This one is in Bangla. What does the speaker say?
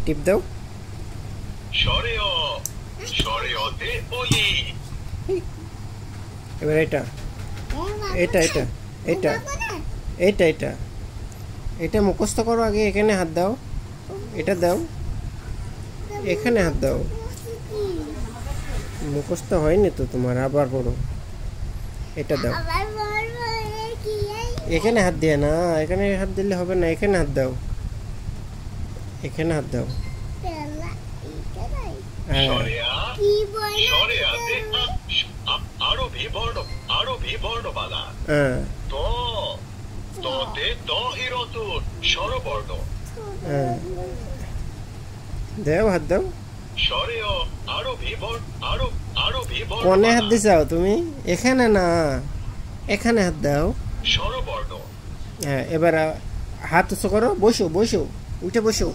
টিপ দাও। সরেও সরেওতে বলি। এবার এটা এটা এটা এটা এটা এটা এটা মুখস্থ করো আগে। এখানে হাত দাও, এটা দাও, এখানে হাত দাও। মুখস্থ হয়নি তো তোমার, আবার পড়ো। এটা দাও, এখানে হাত দিয়ে না, এখানে হাত দিলে হবে না। এখানে হাত দাও, এখানে হাত দাও। হ্যাঁ সরেয়াতে আরো বিবর্ণ, আরো বিবর্ণমালা। হ্যাঁ তো তোতে ত হিরতুন স্বরবর্ণ। হ্যাঁ দাও, হাত দাও। সরেও আরো বিবর্ণ, আরো আরো বিবর্ণ। কোনে হাত দিছাও তুমি? এখানে না, এখানে হাত দাও। স্বরবর্ণ। হ্যাঁ এবার হাত উঁচু করো, বসো বসো, উঠে বসো।